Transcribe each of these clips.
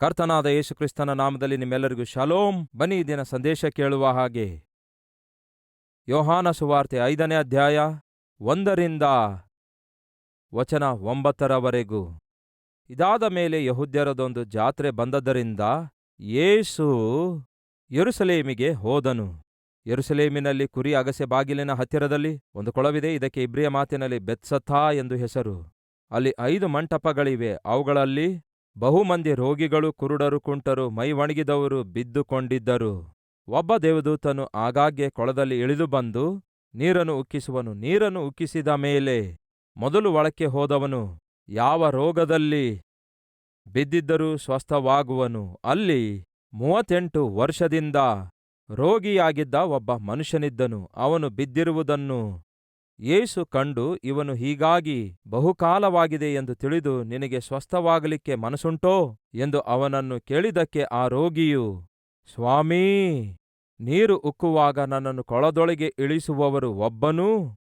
ಕರ್ತನಾದ ಯೇಸುಕ್ರಿಸ್ತನ ನಾಮದಲ್ಲಿ ನಿಮ್ಮೆಲ್ಲರಿಗೂ ಶಾಲೋಮ್. ಬನ್ನಿ ಈ ದಿನ ಸಂದೇಶ ಕೇಳುವ ಹಾಗೆ. ಯೋಹಾನ ಸುವಾರ್ತೆ 5ನೇ ಅಧ್ಯಾಯ 1ರಿಂದ ವಚನ 9ರವರೆಗೂ. ಇದಾದ ಮೇಲೆ ಯೆಹೂದ್ಯರದೊಂದು ಜಾತ್ರೆ ಬಂದದ್ದರಿಂದ ಯೇಸು ಯೆರೂಸಲೇಮಿಗೆ ಹೋದನು. ಯೆರೂಸಲೇಮಿನಲ್ಲಿ ಕುರಿ ಅಗಸೆ ಬಾಗಿಲಿನ ಹತ್ತಿರದಲ್ಲಿ ಒಂದು ಕೊಳವಿದೆ. ಇದಕ್ಕೆ ಇಬ್ರಿಯ ಮಾತಿನಲ್ಲಿ ಬೆತ್ಸಥಾ ಎಂದು ಹೆಸರು. ಅಲ್ಲಿ 5 ಮಂಟಪಗಳಿವೆ. ಅವುಗಳಲ್ಲಿ ಬಹುಮಂದಿ ರೋಗಿಗಳು, ಕುರುಡರು, ಕುಂಟರು, ಮೈ ಒಣಗಿದವರು ಬಿದ್ದುಕೊಂಡಿದ್ದರು. ಒಬ್ಬ ದೇವದೂತನು ಆಗಾಗ್ಗೆ ಕೊಳದಲ್ಲಿ ಇಳಿದು ಬಂದು ನೀರನ್ನು ಉಕ್ಕಿಸುವನು. ನೀರನ್ನು ಉಕ್ಕಿಸಿದ ಮೇಲೆ ಮೊದಲು ಒಳಕ್ಕೆ ಹೋದವನು ಯಾವ ರೋಗದಲ್ಲಿ ಬಿದ್ದಿದ್ದರೂ ಸ್ವಸ್ಥವಾಗುವನು. ಅಲ್ಲಿ 38 ವರ್ಷದಿಂದ ರೋಗಿಯಾಗಿದ್ದ ಒಬ್ಬ ಮನುಷ್ಯನಿದ್ದನು. ಅವನು ಬಿದ್ದಿರುವುದನ್ನು ಯೇಸು ಕಂಡು, ಇವನು ಹೀಗಾಗಿ ಬಹುಕಾಲವಾಗಿದೆ ಎಂದು ತಿಳಿದು, ನಿನಗೆ ಸ್ವಸ್ಥವಾಗಲಿಕ್ಕೆ ಮನಸ್ಸುಂಟೋ ಎಂದು ಅವನನ್ನು ಕೇಳಿದ್ದಕ್ಕೆ ಆ ರೋಗಿಯು, ಸ್ವಾಮೀ, ನೀರು ಉಕ್ಕುವಾಗ ನನ್ನನ್ನು ಕೊಳದೊಳಗೆ ಇಳಿಸುವವರು ಒಬ್ಬನೂ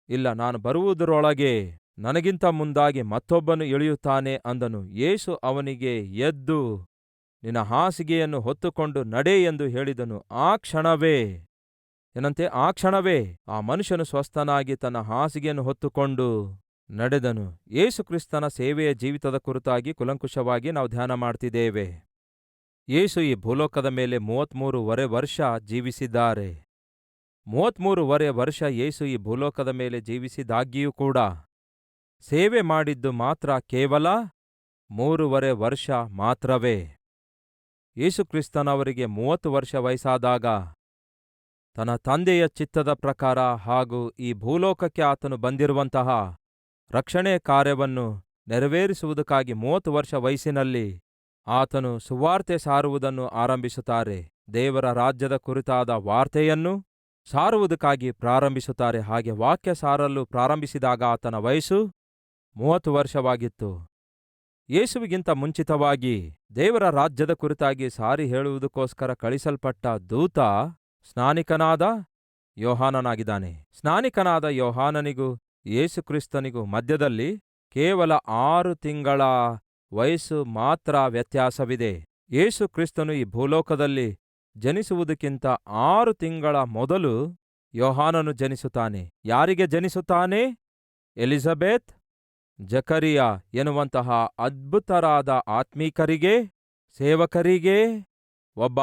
ಇಲ್ಲ. ನಾನು ಬರುವುದರೊಳಗೆ ನನಗಿಂತ ಮುಂದಾಗಿ ಮತ್ತೊಬ್ಬನು ಇಳಿಯುತ್ತಾನೆ ಅಂದನು. ಯೇಸು ಅವನಿಗೆ, ಎದ್ದು ನಿನ್ನ ಹಾಸಿಗೆಯನ್ನು ಹೊತ್ತುಕೊಂಡು ನಡೆ ಎಂದು ಹೇಳಿದನು. ಆ ಕ್ಷಣವೇ ಆ ಮನುಷ್ಯನು ಸ್ವಸ್ಥನಾಗಿ ತನ್ನ ಹಾಸಿಗೆಯನ್ನು ಹೊತ್ತುಕೊಂಡು ನಡೆದನು. ಯೇಸುಕ್ರಿಸ್ತನ ಸೇವೆಯ ಜೀವಿತದ ಕುರಿತಾಗಿ ಕುಲಂಕುಷವಾಗಿ ನಾವು ಧ್ಯಾನ ಮಾಡ್ತಿದ್ದೇವೆ. ಯೇಸು ಈ ಭೂಲೋಕದ ಮೇಲೆ 33 ವರ್ಷ ಜೀವಿಸಿದ್ದಾರೆ. 33 ವರ್ಷ ಯೇಸು ಈ ಭೂಲೋಕದ ಮೇಲೆ ಜೀವಿಸಿದಾಗ್ಯೂ ಕೂಡ ಸೇವೆ ಮಾಡಿದ್ದು ಮಾತ್ರ ಕೇವಲ 3 ವರ್ಷ ಮಾತ್ರವೇ. ಯೇಸುಕ್ರಿಸ್ತನವರಿಗೆ 30 ವರ್ಷ ವಯಸ್ಸಾದಾಗ ತನ್ನ ತಂದೆಯ ಚಿತ್ತದ ಪ್ರಕಾರ ಹಾಗೂ ಈ ಭೂಲೋಕಕ್ಕೆ ಆತನು ಬಂದಿರುವಂತಹ ರಕ್ಷಣೆ ಕಾರ್ಯವನ್ನು ನೆರವೇರಿಸುವುದಕ್ಕಾಗಿ 30 ವರ್ಷ ವಯಸ್ಸಿನಲ್ಲಿ ಆತನು ಸುವಾರ್ತೆ ಸಾರುವುದನ್ನು ಆರಂಭಿಸುತ್ತಾರೆ. ದೇವರ ರಾಜ್ಯದ ಕುರಿತಾದ ವಾರ್ತೆಯನ್ನು ಸಾರುವುದಕ್ಕಾಗಿ ಪ್ರಾರಂಭಿಸುತ್ತಾರೆ. ಹಾಗೆ ವಾಕ್ಯ ಸಾರಲು ಪ್ರಾರಂಭಿಸಿದಾಗ ಆತನ ವಯಸ್ಸು 30 ವರ್ಷವಾಗಿತ್ತು. ಯೇಸುವಿಗಿಂತ ಮುಂಚಿತವಾಗಿ ದೇವರ ರಾಜ್ಯದ ಕುರಿತಾಗಿ ಸಾರಿ ಹೇಳುವುದಕ್ಕೋಸ್ಕರ ಕಳಿಸಲ್ಪಟ್ಟ ದೂತ ಸ್ನಾನಿಕನಾದ ಯೋಹಾನನಾಗಿದ್ದಾನೆ. ಸ್ನಾನಿಕನಾದ ಯೋಹಾನನಿಗೂ ಯೇಸುಕ್ರಿಸ್ತನಿಗೂ ಮಧ್ಯದಲ್ಲಿ ಕೇವಲ 6 ತಿಂಗಳ ವಯಸ್ಸು ಮಾತ್ರ ವ್ಯತ್ಯಾಸವಿದೆ. ಯೇಸುಕ್ರಿಸ್ತನು ಈ ಭೂಲೋಕದಲ್ಲಿ ಜನಿಸುವುದಕ್ಕಿಂತ 6 ತಿಂಗಳ ಮೊದಲು ಯೋಹಾನನು ಜನಿಸುತ್ತಾನೆ. ಯಾರಿಗೆ ಜನಿಸುತ್ತಾನೆ? ಎಲಿಜಬೆತ್, ಜಕರಿಯ ಎನ್ನುವಂತಹ ಅದ್ಭುತರಾದ ಆತ್ಮೀಕರಿಗೆ, ಸೇವಕರಿಗೆ ಒಬ್ಬ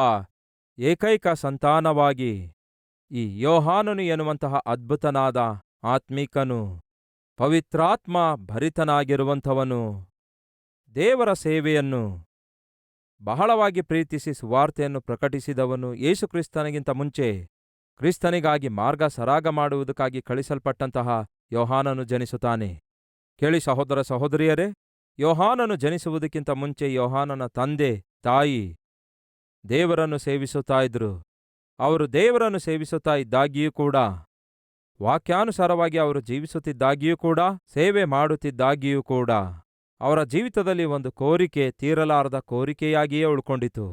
ಏಕೈಕ ಸಂತಾನವಾಗಿ ಈ ಯೋಹಾನನು ಎನ್ನುವಂತಹ ಅದ್ಭುತನಾದ ಆತ್ಮೀಕನು, ಪವಿತ್ರಾತ್ಮ ಭರಿತನಾಗಿರುವಂಥವನು, ದೇವರ ಸೇವೆಯನ್ನು ಬಹಳವಾಗಿ ಪ್ರೀತಿಸಿ ಸುವಾರ್ತೆಯನ್ನು ಪ್ರಕಟಿಸಿದವನು, ಯೇಸುಕ್ರಿಸ್ತನಿಗಿಂತ ಮುಂಚೆ ಕ್ರಿಸ್ತನಿಗಾಗಿ ಮಾರ್ಗ ಸರಾಗ ಮಾಡುವುದಕ್ಕಾಗಿ ಕಳಿಸಲ್ಪಟ್ಟಂತಹ ಯೋಹಾನನು ಜನಿಸುತ್ತಾನೆ. ಕೇಳಿ ಸಹೋದರ ಸಹೋದರಿಯರೇ, ಯೋಹಾನನು ಜನಿಸುವುದಕ್ಕಿಂತ ಮುಂಚೆ ಯೋಹಾನನ ತಂದೆ ತಾಯಿ ದೇವರನ್ನು ಸೇವಿಸುತ್ತಾ ಇದ್ರು. ಅವರು ದೇವರನ್ನು ಸೇವಿಸುತ್ತಾ ಇದ್ದಾಗಿಯೂ ಕೂಡ, ವಾಕ್ಯಾನುಸಾರವಾಗಿ ಅವರು ಜೀವಿಸುತ್ತಿದ್ದಾಗಿಯೂ ಕೂಡ, ಸೇವೆ ಮಾಡುತ್ತಿದ್ದಾಗಿಯೂ ಕೂಡ ಅವರ ಜೀವಿತದಲ್ಲಿ ಒಂದು ಕೋರಿಕೆ ತೀರಲಾರದ ಕೋರಿಕೆಯಾಗಿಯೇ ಉಳ್ಕೊಂಡಿತು.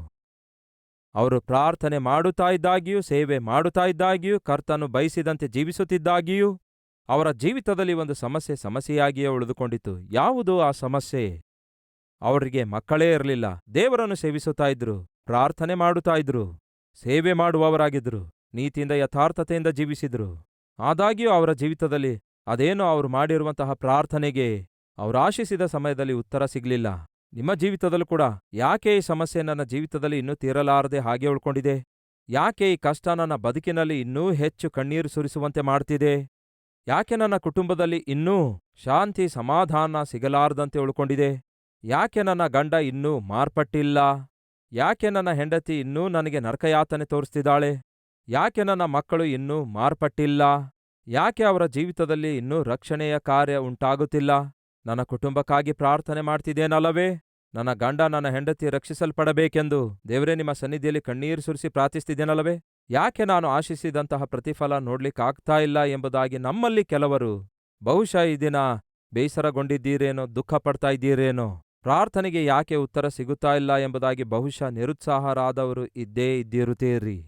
ಅವರು ಪ್ರಾರ್ಥನೆ ಮಾಡುತ್ತಾ ಇದ್ದಾಗಿಯೂ, ಸೇವೆ ಮಾಡುತ್ತಾ ಇದ್ದಾಗಿಯೂ, ಕರ್ತನು ಬಯಸಿದಂತೆ ಜೀವಿಸುತ್ತಿದ್ದಾಗಿಯೂ ಅವರ ಜೀವಿತದಲ್ಲಿ ಒಂದು ಸಮಸ್ಯೆಯಾಗಿಯೇ ಉಳಿದುಕೊಂಡಿತು. ಯಾವುದು ಆ ಸಮಸ್ಯೆ? ಅವರಿಗೆ ಮಕ್ಕಳೇ ಇರಲಿಲ್ಲ. ದೇವರನ್ನು ಸೇವಿಸುತ್ತಾ ಇದ್ರು, ಪ್ರಾರ್ಥನೆ ಮಾಡುತ್ತಾ ಇದ್ರು, ಸೇವೆ ಮಾಡುವವರಾಗಿದ್ರು, ನೀತಿಯಿಂದ ಯಥಾರ್ಥತೆಯಿಂದ ಜೀವಿಸಿದ್ರು. ಆದಾಗ್ಯೂ ಅವರ ಜೀವಿತದಲ್ಲಿ ಅದೇನೋ ಅವರು ಮಾಡಿರುವಂತಹ ಪ್ರಾರ್ಥನೆಗೆ ಅವರಾಶಿಸಿದ ಸಮಯದಲ್ಲಿ ಉತ್ತರ ಸಿಗಲಿಲ್ಲ. ನಿಮ್ಮ ಜೀವಿತದಲ್ಲೂ ಕೂಡ ಯಾಕೆ ಈ ಸಮಸ್ಯೆ ನನ್ನ ಜೀವಿತದಲ್ಲಿ ಇನ್ನೂ ತೀರಲಾರದೆ ಹಾಗೆ ಉಳ್ಕೊಂಡಿದೆ? ಯಾಕೆ ಈ ಕಷ್ಟ ನನ್ನ ಬದುಕಿನಲ್ಲಿ ಇನ್ನೂ ಹೆಚ್ಚು ಕಣ್ಣೀರು ಸುರಿಸುವಂತೆ ಮಾಡ್ತಿದೆ? ಯಾಕೆ ನನ್ನ ಕುಟುಂಬದಲ್ಲಿ ಇನ್ನೂ ಶಾಂತಿ ಸಮಾಧಾನ ಸಿಗಲಾರದಂತೆ ಉಳ್ಕೊಂಡಿದೆ? ಯಾಕೆ ನನ್ನ ಗಂಡ ಇನ್ನೂ ಮಾರ್ಪಟ್ಟಿಲ್ಲ? ಯಾಕೆ ನನ್ನ ಹೆಂಡತಿ ಇನ್ನೂ ನನಗೆ ನರಕಯಾತನೆ ತೋರಿಸ್ತಿದ್ದಾಳೆ? ಯಾಕೆ ನನ್ನ ಮಕ್ಕಳು ಇನ್ನೂ ಮಾರ್ಪಟ್ಟಿಲ್ಲ? ಯಾಕೆ ಅವರ ಜೀವಿತದಲ್ಲಿ ಇನ್ನೂ ರಕ್ಷಣೆಯ ಕಾರ್ಯ ಉಂಟಾಗುತ್ತಿಲ್ಲ? ನನ್ನ ಕುಟುಂಬಕ್ಕಾಗಿ ಪ್ರಾರ್ಥನೆ ಮಾಡ್ತಿದ್ದೇನಲ್ಲವೇ? ನನ್ನ ಗಂಡ ನನ್ನ ಹೆಂಡತಿ ರಕ್ಷಿಸಲ್ಪಡಬೇಕೆಂದು ದೇವರೇ ನಿಮ್ಮ ಸನ್ನಿಧಿಯಲ್ಲಿ ಕಣ್ಣೀರು ಸುರಿಸಿ ಪ್ರಾರ್ಥಿಸ್ತಿದ್ದೇನಲ್ಲವೇ? ಯಾಕೆ ನಾನು ಆಶಿಸಿದಂತಹ ಪ್ರತಿಫಲ ನೋಡ್ಲಿಕ್ಕಾಗ್ತಾ ಇಲ್ಲ ಎಂಬುದಾಗಿ ನಮ್ಮಲ್ಲಿ ಕೆಲವರು ಬಹುಶಃ ಈ ದಿನ ಬೇಸರಗೊಂಡಿದ್ದೀರೇನೋ, ದುಃಖ ಪಡ್ತಾ ಇದ್ದೀರೇನೋ. ಪ್ರಾರ್ಥನೆಗೆ ಯಾಕೆ ಉತ್ತರ ಸಿಗುತ್ತಾ ಇಲ್ಲ ಎಂಬುದಾಗಿ ಬಹುಶಃ ನಿರುತ್ಸಾಹರಾದವರು ಇದ್ದಿರುತ್ತೀರಿ.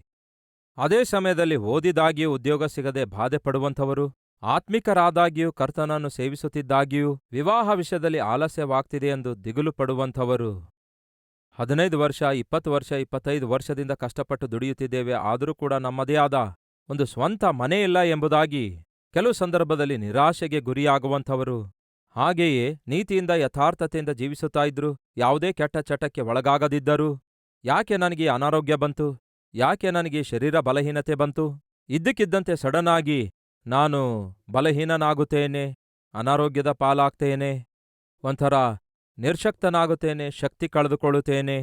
ಅದೇ ಸಮಯದಲ್ಲಿ ಓದಿದಾಗಿಯೂ ಉದ್ಯೋಗ ಸಿಗದೆ ಬಾಧೆ ಪಡುವಂಥವರು, ಆತ್ಮಿಕರಾದಾಗಿಯೂ ಕರ್ತನನ್ನು ಸೇವಿಸುತ್ತಿದ್ದಾಗಿಯೂ ವಿವಾಹ ವಿಷಯದಲ್ಲಿ ಆಲಸ್ಯವಾಗ್ತಿದೆ ಎಂದು ದಿಗುಲು ಪಡುವಂಥವರು, 15 ವರ್ಷ, 20 ವರ್ಷ, 25 ವರ್ಷದಿಂದ ಕಷ್ಟಪಟ್ಟು ದುಡಿಯುತ್ತಿದ್ದೇವೆ, ಆದರೂ ಕೂಡ ನಮ್ಮದೇ ಆದ ಒಂದು ಸ್ವಂತ ಮನೆಯಿಲ್ಲ ಎಂಬುದಾಗಿ ಕೆಲವು ಸಂದರ್ಭದಲ್ಲಿ ನಿರಾಶೆಗೆ ಗುರಿಯಾಗುವಂಥವರು. ಹಾಗೆಯೇ ನೀತಿಯಿಂದ ಯಥಾರ್ಥತೆಯಿಂದ ಜೀವಿಸುತ್ತಾ ಇದ್ರು, ಯಾವುದೇ ಕೆಟ್ಟ ಚಟಕ್ಕೆ ಒಳಗಾಗದಿದ್ದರು. ಯಾಕೆ ನನಗೆ ಅನಾರೋಗ್ಯ ಬಂತು? ಯಾಕೆ ನನಗೆ ಶರೀರ ಬಲಹೀನತೆ ಬಂತು? ಇದ್ದಕ್ಕಿದ್ದಂತೆ ಸಡನ್ ಆಗಿ ನಾನು ಬಲಹೀನನಾಗುತ್ತೇನೆ, ಅನಾರೋಗ್ಯದ ಪಾಲಾಗ್ತೇನೆ, ಒಂಥರ ನಿರ್ಶಕ್ತನಾಗುತ್ತೇನೆ, ಶಕ್ತಿ ಕಳೆದುಕೊಳ್ಳುತ್ತೇನೆ.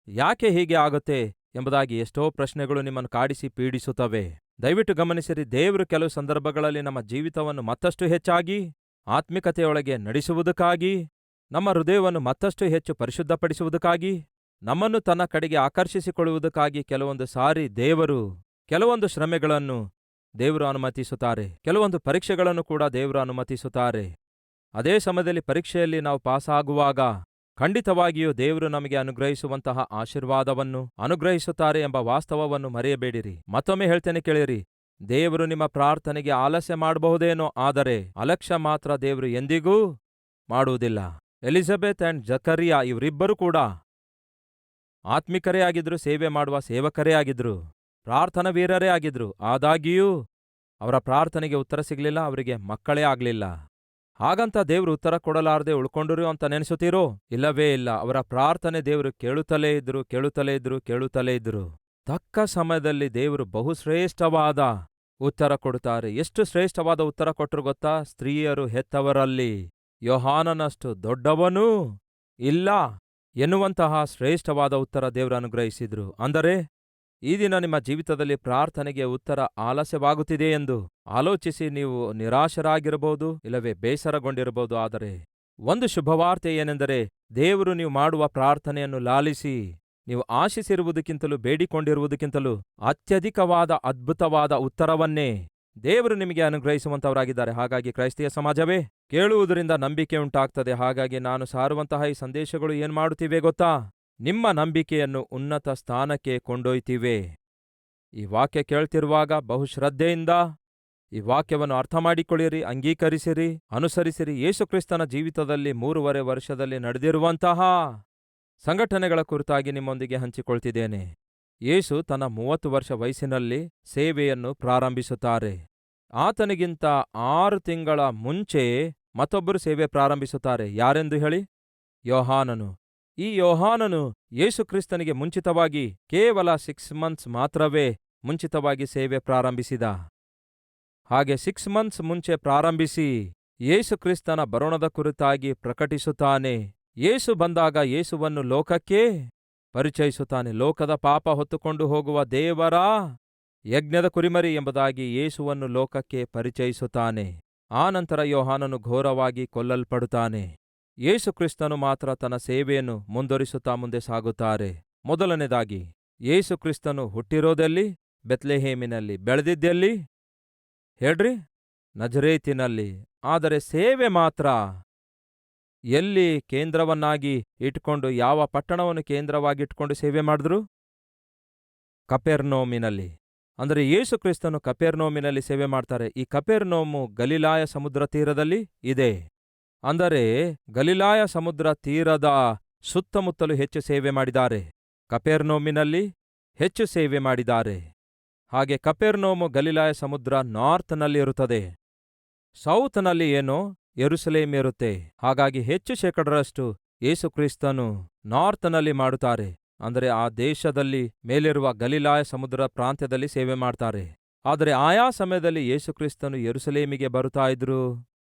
ಯಾಕೆ ಹೀಗೆ ಆಗುತ್ತೆ ಎಂಬುದಾಗಿ ಎಷ್ಟೋ ಪ್ರಶ್ನೆಗಳು ನಿಮ್ಮನ್ನು ಕಾಡಿಸಿ ಪೀಡಿಸುತ್ತವೆ. ದಯವಿಟ್ಟು ಗಮನಿಸಿರಿ, ದೇವರು ಕೆಲವು ಸಂದರ್ಭಗಳಲ್ಲಿ ನಮ್ಮ ಜೀವಿತವನ್ನು ಮತ್ತಷ್ಟು ಹೆಚ್ಚಾಗಿ ಆತ್ಮಿಕತೆಯೊಳಗೆ ನಡೆಸುವುದಕ್ಕಾಗಿ, ನಮ್ಮ ಹೃದಯವನ್ನು ಮತ್ತಷ್ಟು ಹೆಚ್ಚು ಪರಿಶುದ್ಧಪಡಿಸುವುದಕ್ಕಾಗಿ, ನಮ್ಮನ್ನು ತನ್ನ ಕಡೆಗೆ ಆಕರ್ಷಿಸಿಕೊಳ್ಳುವುದಕ್ಕಾಗಿ ಕೆಲವೊಂದು ಸಾರಿ ದೇವರು ಕೆಲವೊಂದು ಶ್ರಮೆಗಳನ್ನು ದೇವರು ಅನುಮತಿಸುತ್ತಾರೆ, ಕೆಲವೊಂದು ಪರೀಕ್ಷೆಗಳನ್ನು ಕೂಡ ದೇವರು ಅನುಮತಿಸುತ್ತಾರೆ. ಅದೇ ಸಮಯದಲ್ಲಿ ಪರೀಕ್ಷೆಯಲ್ಲಿ ನಾವು ಪಾಸಾಗುವಾಗ ಖಂಡಿತವಾಗಿಯೂ ದೇವರು ನಮಗೆ ಅನುಗ್ರಹಿಸುವಂತಹ ಆಶೀರ್ವಾದವನ್ನು ಅನುಗ್ರಹಿಸುತ್ತಾರೆ ಎಂಬ ವಾಸ್ತವವನ್ನು ಮರೆಯಬೇಡಿರಿ. ಮತ್ತೊಮ್ಮೆ ಹೇಳ್ತೇನೆ ಕೇಳಿರಿ, ದೇವರು ನಿಮ್ಮ ಪ್ರಾರ್ಥನೆಗೆ ಆಲಸ್ಯ ಮಾಡಬಹುದೇನೋ, ಆದರೆ ಅಲಕ್ಷ್ಯ ಮಾತ್ರ ದೇವರು ಎಂದಿಗೂ ಮಾಡುವುದಿಲ್ಲ. ಎಲಿಜಬೆತ್ ಅಂಡ್ ಜಕರಿಯಾ ಇವರಿಬ್ಬರೂ ಕೂಡ ಆತ್ಮಿಕರೇ ಆಗಿದ್ರು, ಸೇವೆ ಮಾಡುವ ಸೇವಕರೇ ಆಗಿದ್ರು, ಪ್ರಾರ್ಥನಾ ವೀರರೇ ಆಗಿದ್ರು. ಆದಾಗ್ಯೂ ಅವರ ಪ್ರಾರ್ಥನೆಗೆ ಉತ್ತರ ಸಿಗಲಿಲ್ಲ, ಅವರಿಗೆ ಮಕ್ಕಳೇ ಆಗ್ಲಿಲ್ಲ. ಹಾಗಂತ ದೇವರು ಉತ್ತರ ಕೊಡಲಾರದೆ ಉಳ್ಕೊಂಡ್ರು ಅಂತ ನೆನೆಸುತ್ತೀರೋ? ಇಲ್ಲವೇ ಇಲ್ಲ. ಅವರ ಪ್ರಾರ್ಥನೆ ದೇವರು ಕೇಳುತ್ತಲೇ ಇದ್ರು. ತಕ್ಕ ಸಮಯದಲ್ಲಿ ದೇವರು ಬಹುಶ್ರೇಷ್ಠವಾದ ಉತ್ತರ ಕೊಡುತ್ತಾರೆ. ಎಷ್ಟು ಶ್ರೇಷ್ಠವಾದ ಉತ್ತರ ಕೊಟ್ಟರು ಗೊತ್ತಾ? ಸ್ತ್ರೀಯರು ಹೆತ್ತವರಲ್ಲಿ ಯೋಹಾನನಷ್ಟು ದೊಡ್ಡವನೂ ಇಲ್ಲ ಎನ್ನುವಂತಹ ಶ್ರೇಷ್ಠವಾದ ಉತ್ತರ ದೇವರು ಅನುಗ್ರಹಿಸಿದ್ರು. ಅಂದರೆ ಈ ದಿನ ನಿಮ್ಮ ಜೀವಿತದಲ್ಲಿ ಪ್ರಾರ್ಥನೆಗೆ ಉತ್ತರ ಆಲಸ್ಯವಾಗುತ್ತಿದೆ ಎಂದು ಆಲೋಚಿಸಿ ನೀವು ನಿರಾಶರಾಗಿರಬಹುದು, ಇಲ್ಲವೇ ಬೇಸರಗೊಂಡಿರಬಹುದು. ಆದರೆ ಒಂದು ಶುಭವಾರ್ತೆ ಏನೆಂದರೆ, ದೇವರು ನೀವು ಮಾಡುವ ಪ್ರಾರ್ಥನೆಯನ್ನು ಲಾಲಿಸಿ ನೀವು ಆಶಿಸಿರುವುದಕ್ಕಿಂತಲೂ ಬೇಡಿಕೊಂಡಿರುವುದಕ್ಕಿಂತಲೂ ಅತ್ಯಧಿಕವಾದ ಅದ್ಭುತವಾದ ಉತ್ತರವನ್ನೇ ದೇವರು ನಿಮಗೆ ಅನುಗ್ರಹಿಸುವಂತವರಾಗಿದ್ದಾರೆ. ಹಾಗಾಗಿ ಕ್ರೈಸ್ತಿಯ ಸಮಾಜವೇ, ಕೇಳುವುದರಿಂದ ನಂಬಿಕೆ ಉಂಟಾಗ್ತದೆ. ಹಾಗಾಗಿ ನಾನು ಸಾರುವಂತಹ ಈ ಸಂದೇಶಗಳು ಏನ್ ಮಾಡುತ್ತಿವೆ ಗೊತ್ತಾ? ನಿಮ್ಮ ನಂಬಿಕೆಯನ್ನು ಉನ್ನತ ಸ್ಥಾನಕ್ಕೆ ಕೊಂಡೊಯ್ತಿವೆ. ಈ ವಾಕ್ಯ ಕೇಳ್ತಿರುವಾಗ ಬಹುಶ್ರದ್ಧೆಯಿಂದ ಈ ವಾಕ್ಯವನ್ನು ಅರ್ಥ ಮಾಡಿಕೊಳ್ಳಿರಿ, ಅಂಗೀಕರಿಸಿರಿ, ಅನುಸರಿಸಿರಿ. ಯೇಸುಕ್ರಿಸ್ತನ ಜೀವಿತದಲ್ಲಿ 3.5 ವರ್ಷದಲ್ಲಿ ನಡೆದಿರುವಂತಹ ಸಂಘಟನೆಗಳ ಕುರಿತಾಗಿ ನಿಮ್ಮೊಂದಿಗೆ ಹಂಚಿಕೊಳ್ತಿದ್ದೇನೆ. ಯೇಸು ತನ್ನ 30 ವರ್ಷ ವಯಸ್ಸಿನಲ್ಲಿ ಸೇವೆಯನ್ನು ಪ್ರಾರಂಭಿಸುತ್ತಾರೆ. ಆತನಿಗಿಂತ 6 ತಿಂಗಳ ಮುಂಚೆ ಮತ್ತೊಬ್ಬರು ಸೇವೆ ಪ್ರಾರಂಭಿಸುತ್ತಾರೆ. ಯಾರೆಂದು ಹೇಳಿ? ಯೋಹಾನನು. ಈ ಯೋಹಾನನು ಯೇಸುಕ್ರಿಸ್ತನಿಗೆ ಮುಂಚಿತವಾಗಿ ಕೇವಲ 6 ಮಂತ್ಸ್ ಮಾತ್ರವೇ ಮುಂಚಿತವಾಗಿ ಸೇವೆ ಪ್ರಾರಂಭಿಸಿದ. ಹಾಗೆ 6 ಮಂತ್ಸ್ ಮುಂಚೆ ಪ್ರಾರಂಭಿಸಿ ಯೇಸುಕ್ರಿಸ್ತನ ಬರೋಣದ ಕುರಿತಾಗಿ ಪ್ರಕಟಿಸುತ್ತಾನೆ. ಯೇಸು ಬಂದಾಗ ಯೇಸುವನ್ನು ಲೋಕಕ್ಕೆ ಪರಿಚಯಿಸುತ್ತಾನೆ. ಲೋಕದ ಪಾಪ ಹೊತ್ತುಕೊಂಡು ಹೋಗುವ ದೇವರ ಯಜ್ಞದ ಕುರಿಮರಿ ಎಂಬುದಾಗಿ ಯೇಸುವನ್ನು ಲೋಕಕ್ಕೆ ಪರಿಚಯಿಸುತ್ತಾನೆ. ಆನಂತರ ಯೋಹಾನನು ಘೋರವಾಗಿ ಕೊಲ್ಲಲ್ಪಡುತ್ತಾನೆ. ಯೇಸುಕ್ರಿಸ್ತನು ಮಾತ್ರ ತನ್ನ ಸೇವೆಯನ್ನು ಮುಂದುವರಿಸುತ್ತಾ ಮುಂದೆ ಸಾಗುತ್ತಾರೆ. ಮೊದಲನೇದಾಗಿ ಯೇಸುಕ್ರಿಸ್ತನು ಹುಟ್ಟಿರೋದೆಲ್ಲಿ? ಬೆತ್ಲೆಹೇಮಿನಲ್ಲಿ. ಬೆಳೆದಿದ್ದೆಲ್ಲಿ ಹೇಳ್ರಿ? ನಜರೇತಿನಲ್ಲಿ. ಆದರೆ ಸೇವೆ ಮಾತ್ರ ಎಲ್ಲಿ ಕೇಂದ್ರವನ್ನಾಗಿ ಇಟ್ಕೊಂಡು, ಯಾವ ಪಟ್ಟಣವನ್ನು ಕೇಂದ್ರವಾಗಿಟ್ಕೊಂಡು ಸೇವೆ ಮಾಡಿದ್ರು? ಕಪೆರ್ನೌಮಿನಲ್ಲಿ. ಅಂದರೆ ಯೇಸುಕ್ರಿಸ್ತನು ಕಪೆರ್ನೌಮಿನಲ್ಲಿ ಸೇವೆ ಮಾಡ್ತಾರೆ. ಈ ಕಪೆರ್ನೌಮು ಗಲಿಲಾಯ ಸಮುದ್ರ ತೀರದಲ್ಲಿ ಇದೆ. ಅಂದರೆ ಗಲಿಲಾಯ ಸಮುದ್ರ ತೀರದ ಸುತ್ತಮುತ್ತಲು ಹೆಚ್ಚು ಸೇವೆ ಮಾಡಿದ್ದಾರೆ. ಕಪೆರ್ನೌಮಿನಲ್ಲಿ ಹೆಚ್ಚು ಸೇವೆ ಮಾಡಿದ್ದಾರೆ. ಹಾಗೆ ಕಪೆರ್ನೌಮು ಗಲಿಲಾಯ ಸಮುದ್ರ ನಾರ್ತ್ನಲ್ಲಿ ಇರುತ್ತದೆ. ಸೌತ್ನಲ್ಲಿ ಏನೋ ಯೆರೂಸಲೇಮ್ ಇರುತ್ತೆ. ಹಾಗಾಗಿ ಹೆಚ್ಚು ಶೇಕಡರಷ್ಟು ಯೇಸುಕ್ರಿಸ್ತನು ನಾರ್ತ್ನಲ್ಲಿ ಮಾಡುತ್ತಾರೆ. ಅಂದರೆ ಆ ದೇಶದಲ್ಲಿ ಮೇಲಿರುವ ಗಲಿಲಾಯ ಸಮುದ್ರ ಪ್ರಾಂತ್ಯದಲ್ಲಿ ಸೇವೆ ಮಾಡ್ತಾರೆ. ಆದರೆ ಆಯಾ ಸಮಯದಲ್ಲಿ ಯೇಸುಕ್ರಿಸ್ತನು ಯೆರೂಸಲೇಮಿಗೆ ಬರುತ್ತಾ ಇದ್ರು,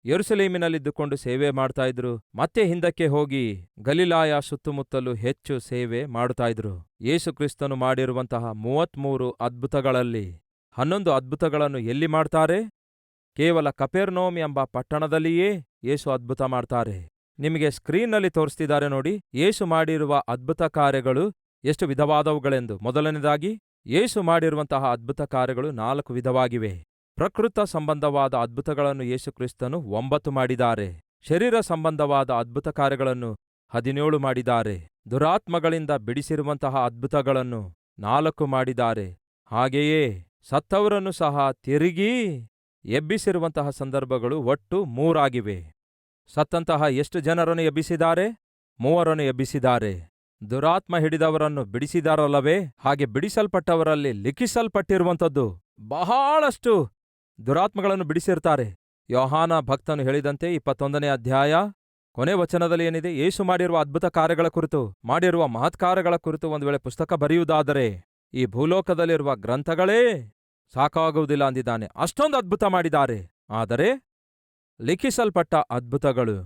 ಯೆರೂಸಲೇಮಿನಲ್ಲಿದ್ದುಕೊಂಡು ಸೇವೆ ಮಾಡ್ತಾ ಇದ್ರು. ಮತ್ತೆ ಹಿಂದಕ್ಕೆ ಹೋಗಿ ಗಲಿಲಾಯ ಸುತ್ತಮುತ್ತಲು ಹೆಚ್ಚು ಸೇವೆ ಮಾಡುತ್ತಾ ಇದ್ರು. ಯೇಸುಕ್ರಿಸ್ತನು ಮಾಡಿರುವಂತಹ 33 ಅದ್ಭುತಗಳಲ್ಲಿ 11 ಅದ್ಭುತಗಳನ್ನು ಎಲ್ಲಿ ಮಾಡ್ತಾರೆ? ಕೇವಲ ಕಪೆರ್ನೌಮ್ ಎಂಬ ಪಟ್ಟಣದಲ್ಲಿಯೇ ಯೇಸು ಅದ್ಭುತ ಮಾಡ್ತಾರೆ. ನಿಮಗೆ ಸ್ಕ್ರೀನ್ನಲ್ಲಿ ತೋರಿಸ್ತಿದ್ದಾರೆ ನೋಡಿ, ಯೇಸು ಮಾಡಿರುವ ಅದ್ಭುತ ಕಾರ್ಯಗಳು ಎಷ್ಟು ವಿಧವಾದವುಗಳೆಂದು. ಮೊದಲನೇದಾಗಿ ಯೇಸು ಮಾಡಿರುವಂತಹ ಅದ್ಭುತ ಕಾರ್ಯಗಳು 4 ವಿಧವಾಗಿವೆ. ಪ್ರಕೃತ ಸಂಬಂಧವಾದ ಅದ್ಭುತಗಳನ್ನು ಯೇಸುಕ್ರಿಸ್ತನು 9 ಮಾಡಿದ್ದಾರೆ. ಶರೀರ ಸಂಬಂಧವಾದ ಅದ್ಭುತ ಕಾರ್ಯಗಳನ್ನು 17 ಮಾಡಿದ್ದಾರೆ. ದುರಾತ್ಮಗಳಿಂದ ಬಿಡಿಸಿರುವಂತಹ ಅದ್ಭುತಗಳನ್ನು 4 ಮಾಡಿದ್ದಾರೆ. ಹಾಗೆಯೇ ಸತ್ತವರನ್ನು ಸಹ ತಿರುಗಿ ಎಬ್ಬಿಸಿರುವಂತಹ ಸಂದರ್ಭಗಳು ಒಟ್ಟು 3 ಆಗಿವೆ. ಸತ್ತಂತಹ ಎಷ್ಟು ಜನರನ್ನು ಎಬ್ಬಿಸಿದ್ದಾರೆ? 3 ಎಬ್ಬಿಸಿದ್ದಾರೆ. ದುರಾತ್ಮ ಹಿಡಿದವರನ್ನು ಬಿಡಿಸಿದಾರಲ್ಲವೇ, ಹಾಗೆ ಬಿಡಿಸಲ್ಪಟ್ಟವರಲ್ಲಿ ಲಿಖಿಸಲ್ಪಟ್ಟಿರುವಂಥದ್ದು ಬಹಳಷ್ಟು ದುರಾತ್ಮಗಳನ್ನು ಬಿಡಿಸಿರ್ತಾರೆ. ಯೋಹಾನ ಭಕ್ತನು ಹೇಳಿದಂತೆ 21ನೇ ಅಧ್ಯಾಯ ಕೊನೆ ವಚನದಲ್ಲಿ ಏನಿದೆ, ಯೇಸು ಮಾಡಿರುವ ಅದ್ಭುತ ಕಾರ್ಯಗಳ ಕುರಿತು, ಮಾಡಿರುವ ಮಹತ್ಕಾರ್ಯಗಳ ಕುರಿತು ಒಂದು ವೇಳೆ ಪುಸ್ತಕ ಬರೆಯುವುದಾದರೆ ಈ ಭೂಲೋಕದಲ್ಲಿರುವ ಗ್ರಂಥಗಳೇ ಸಾಕಾಗುವುದಿಲ್ಲ ಅಂದಿದ್ದಾನೆ. ಅಷ್ಟೊಂದು ಅದ್ಭುತ ಮಾಡಿದ್ದಾರೆ. ಆದರೆ ಲಿಖಿಸಲ್ಪಟ್ಟ ಅದ್ಭುತಗಳು,